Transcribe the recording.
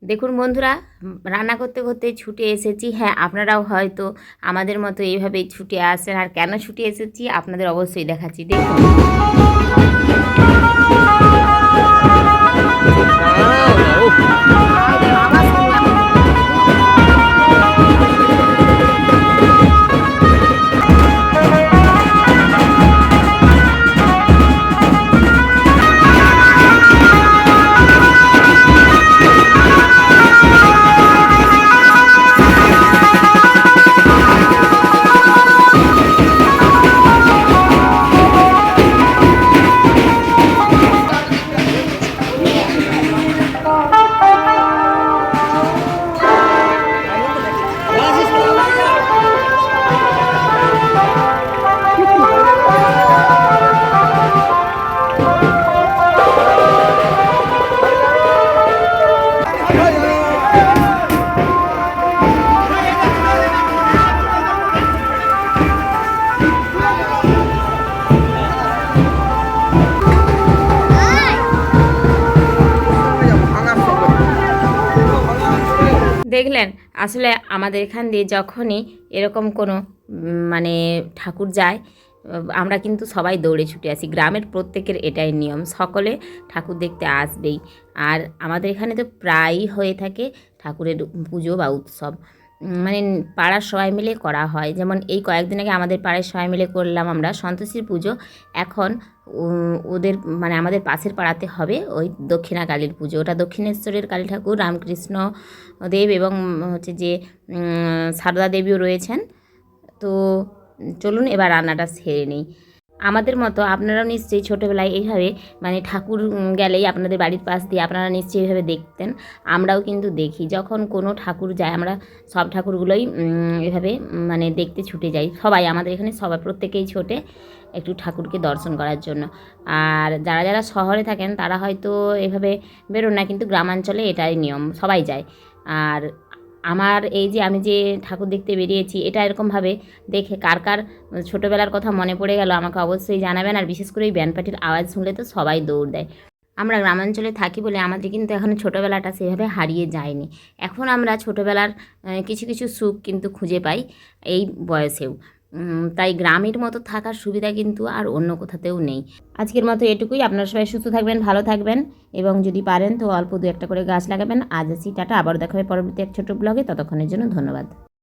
দেখুন বন্ধুরা, রান্না করতে করতে ছুটে এসেছি। হ্যাঁ, আপনারাও হয়তো আমাদের মতো এইভাবেই ছুটে আসেন। আর কেন ছুটে এসেছি আপনাদের অবশ্যই দেখাচ্ছি, দেখুন। দেখলেন, আসলে আমাদের এখান দিয়ে যখনই এরকম কোনো মানে ঠাকুর যায়, আমরা কিন্তু সবাই দৌড়ে ছুটে আসি। গ্রামের প্রত্যেকের এটাই নিয়ম, সকলে ঠাকুর দেখতে আসবেই। আর আমাদের এখানে তো প্রায়ই হয়ে থাকে ঠাকুরের পুজো বা উৎসব, মানে পাড়ার সবাই মিলে করা হয়। যেমন এই কয়েকদিন আগে আমাদের পাড়ায় সবাই মিলে করলাম আমরা সন্তোষীর পুজো। এখন ওদের মানে আমাদের পাশের পাড়াতে হবে ওই দক্ষিণা কালীর পুজো। ওটা দক্ষিণেশ্বরের কালী ঠাকুর, রামকৃষ্ণ দেব এবং হচ্ছে যে সারদা দেবীও রয়েছেন। তো চলুন এবার রান্নাটা সেরে নিই। আমাদের মতো আপনারাও নিশ্চয়ই ছোটোবেলায় এইভাবে মানে ঠাকুর গেলেই আপনাদের বাড়ির পাশ দিয়ে আপনারা নিশ্চয়ই এইভাবে দেখতেন। আমরাও কিন্তু দেখি, যখন কোনো ঠাকুর যায় আমরা সব ঠাকুরগুলোই এভাবে মানে দেখতে ছুটে যাই। সবাই আমাদের এখানে সবাই প্রত্যেকেই ছোটে একটু ঠাকুরকে দর্শন করার জন্য। আর যারা যারা শহরে থাকেন তারা হয়তো এভাবে বেরোন না, কিন্তু গ্রামাঞ্চলে এটাই নিয়ম, সবাই যায়। আর আমার এই যে আমি যে ঠাকুর দেখতে বেরিয়েছি, এটা এরকমভাবে দেখে কার কার ছোটোবেলার কথা মনে পড়ে গেল আমাকে অবশ্যই জানাবেন। আর বিশেষ করে এই ব্যান্ড পার্টির আওয়াজ শুনলে তো সবাই দৌড় দেয়। আমরা গ্রামাঞ্চলে থাকি বলে আমাদের কিন্তু এখনও ছোটোবেলাটা সেভাবে হারিয়ে যায়নি। এখন আমরা ছোটোবেলার কিছু কিছু সুখ কিন্তু খুঁজে পাই এই বয়সেও। তাই গ্রামের মতো থাকার সুবিধা কিন্তু আর অন্য কোথাতেও নেই। আজকের মতো এটুকুই। আপনারা সবাই সুস্থ থাকবেন, ভালো থাকবেন এবং যদি পারেন তো অল্প দু একটা করে গাছ লাগাবেন। আজ আসি, টাটা। আবার দেখা হবে পরবর্তী এক ছোটো ব্লগে। ততক্ষণের জন্য ধন্যবাদ।